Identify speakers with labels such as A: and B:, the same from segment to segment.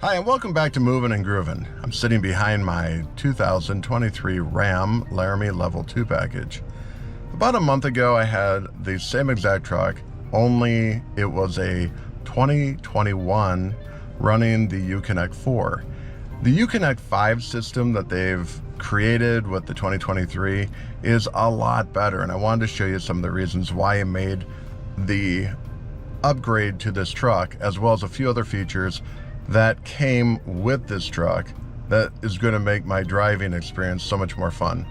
A: Hi, and welcome back to Moving and Grooving. I'm sitting behind my 2023 Ram Laramie Level 2 package. About a month ago, I had the same exact truck, only it was a 2021 running the Uconnect 4. The Uconnect 5 system that they've created with the 2023 is a lot better, and I wanted to show you some of the reasons why I made the upgrade to this truck, as well as a few other features that came with this truck that is going to make my driving experience so much more fun.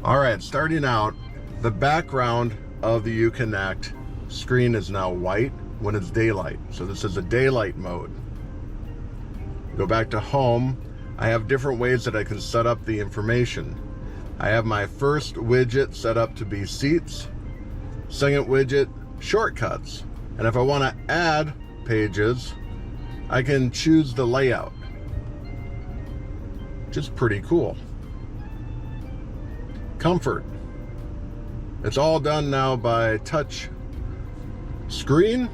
A: All right, starting out, the background of the Uconnect screen is now white when it's daylight. So this is a daylight mode. Go back to home. I have different ways that I can set up the information. I have my first widget set up to be seats, second widget, shortcuts. And if I want to add pages, I can choose the layout, which is pretty cool. Comfort. It's all done now by touch screen,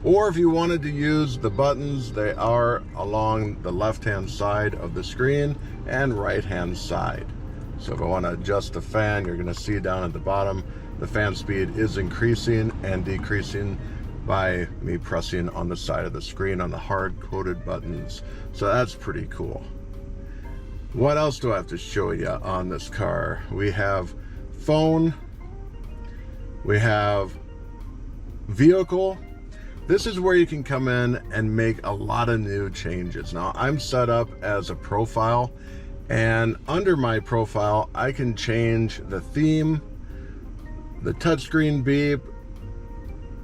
A: or if you wanted to use the buttons, they are along the left-hand side of the screen and right-hand side. So if I want to adjust the fan, you're going to see down at the bottom, the fan speed is increasing and decreasing by me pressing on the side of the screen on the hard-coded buttons. So that's pretty cool. What else do I have to show you on this car? We have phone, we have vehicle. This is where you can come in and make a lot of new changes. Now I'm set up as a profile, and under my profile I can change the theme, the touchscreen beep.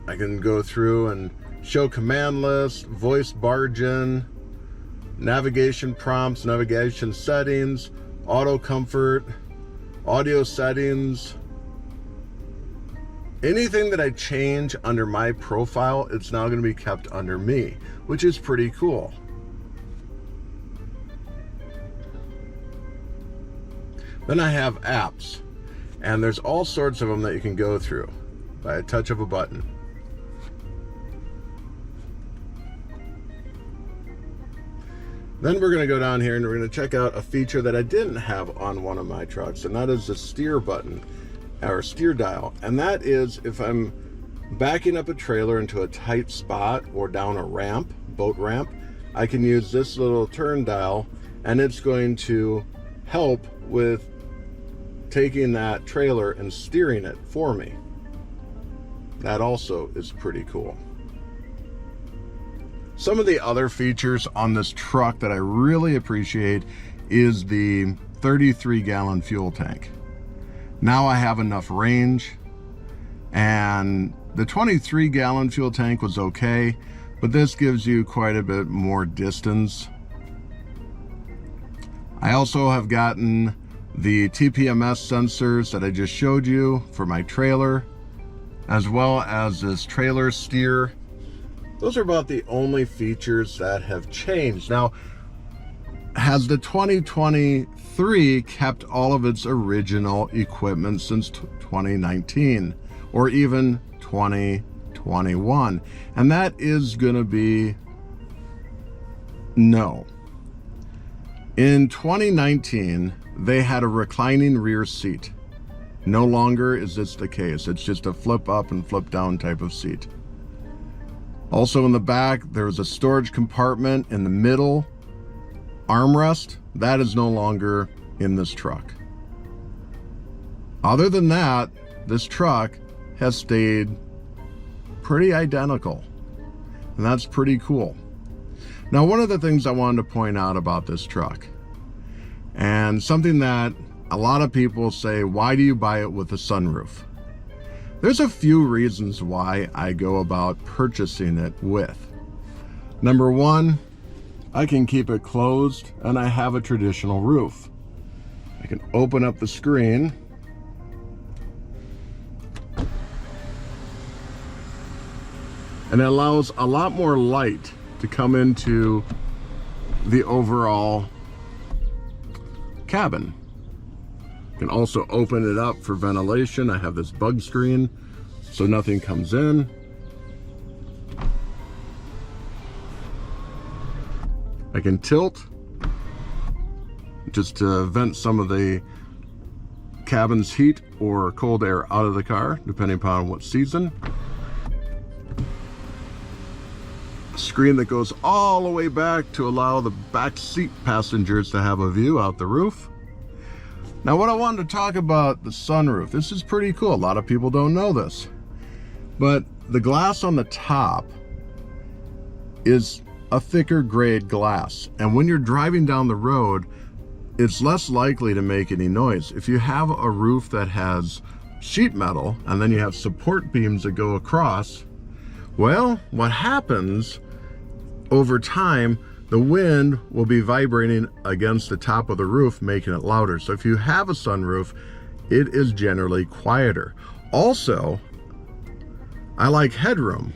A: I can go through and show command list, voice bargain, navigation prompts, navigation settings, auto comfort, audio settings. Anything that I change under my profile, it's now going to be kept under me, which is pretty cool. Then I have apps, and there's all sorts of them that you can go through by a touch of a button. Then we're going to go down here and we're going to check out a feature that I didn't have on one of my trucks, and that is the steer button, or steer dial. And that is if I'm backing up a trailer into a tight spot or down a ramp, boat ramp, I can use this little turn dial, and it's going to help with taking that trailer and steering it for me. That also is pretty cool. Some of the other features on this truck that I really appreciate is the 33-gallon fuel tank. Now I have enough range, and the 23-gallon fuel tank was okay, but this gives you quite a bit more distance. I also have gotten the TPMS sensors that I just showed you for my trailer, as well as this trailer steer. Those are about the only features that have changed. Now, has the 2023 kept all of its original equipment since 2019 or even 2021? And that is going to be no. In 2019, they had a reclining rear seat. No longer is this the case. It's just a flip up and flip down type of seat. Also in the back, there's a storage compartment in the middle armrest. That is no longer in this truck. Other than that, this truck has stayed pretty identical, and that's pretty cool. Now, one of the things I wanted to point out about this truck, and something that a lot of people say, why do you buy it with a sunroof? There's a few reasons why I go about purchasing it with. Number one, I can keep it closed and I have a traditional roof. I can open up the screen and it allows a lot more light to come into the overall cabin. Can also open it up for ventilation. I have this bug screen so nothing comes in. I can tilt just to vent some of the cabin's heat or cold air out of the car, depending upon what season. A screen that goes all the way back to allow the back seat passengers to have a view out the roof. Now, what I wanted to talk about the sunroof, this is pretty cool. A lot of people don't know this, but the glass on the top is a thicker grade glass, and when you're driving down the road, it's less likely to make any noise. If you have a roof that has sheet metal and then you have support beams that go across, well, what happens over time, the wind will be vibrating against the top of the roof, making it louder. So if you have a sunroof, it is generally quieter. Also, I like headroom.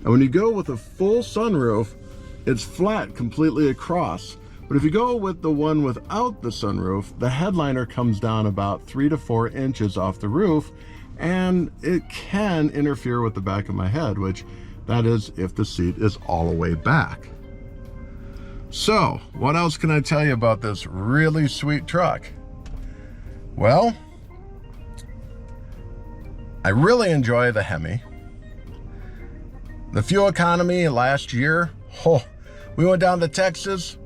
A: And when you go with a full sunroof, it's flat completely across. But if you go with the one without the sunroof, the headliner comes down about 3 to 4 inches off the roof, and it can interfere with the back of my head, which that is if the seat is all the way back. So, what else can I tell you about this really sweet truck? Well, I really enjoy the Hemi. The fuel economy last year, we went down to Texas,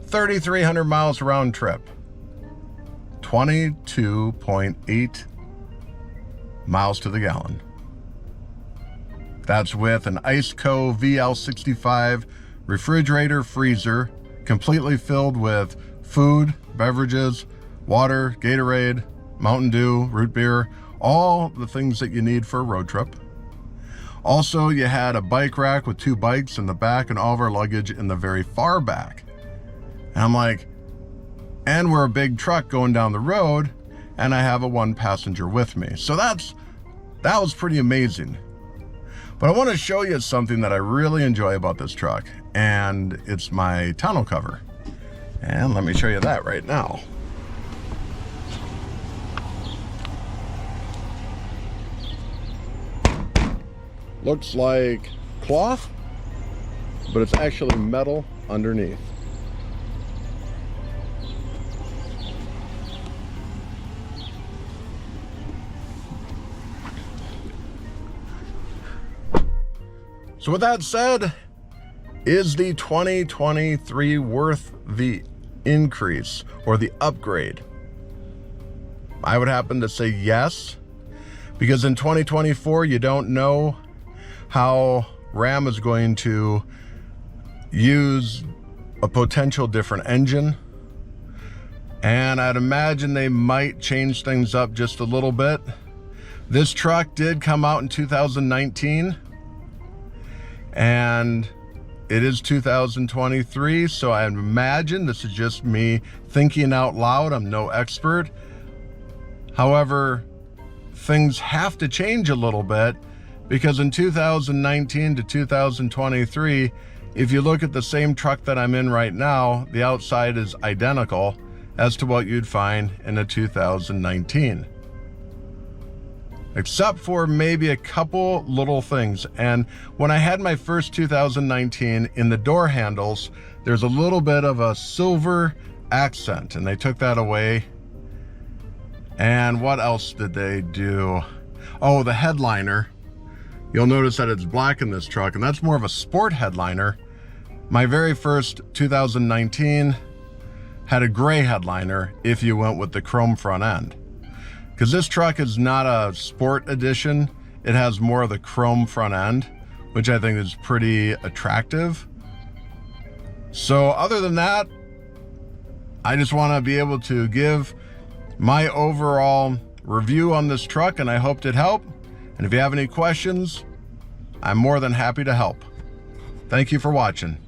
A: 3,300 miles round trip, 22.8 miles to the gallon. That's with an Iceco VL65 refrigerator freezer, completely filled with food, beverages, water, Gatorade, Mountain Dew, root beer, all the things that you need for a road trip. Also, you had a bike rack with 2 bikes in the back and all of our luggage in the very far back. And I'm like, and we're a big truck going down the road, and I have a 1 passenger with me. So that was pretty amazing. But I want to show you something that I really enjoy about this truck, and it's my tonneau cover. And let me show you that right now. Looks like cloth, but it's actually metal underneath. So with that said, is the 2023 worth the increase or the upgrade? I would happen to say yes, because in 2024, you don't know how Ram is going to use a potential different engine. And I'd imagine they might change things up just a little bit. This truck did come out in 2019. And it is 2023, so I imagine this is just me thinking out loud. I'm no expert. However, things have to change a little bit, because in 2019 to 2023, if you look at the same truck that I'm in right now, the outside is identical as to what you'd find in a 2019. Except for maybe a couple little things. And when I had my first 2019, in the door handles, there's a little bit of a silver accent, and they took that away. And what else did they do? Oh, the headliner. You'll notice that it's black in this truck, and that's more of a sport headliner. My very first 2019 had a gray headliner if you went with the chrome front end. Because this truck is not a sport edition, it has more of the chrome front end, which I think is pretty attractive. So other than that, I just want to be able to give my overall review on this truck, and I hoped it helped. And if you have any questions, I'm more than happy to help. Thank you for watching.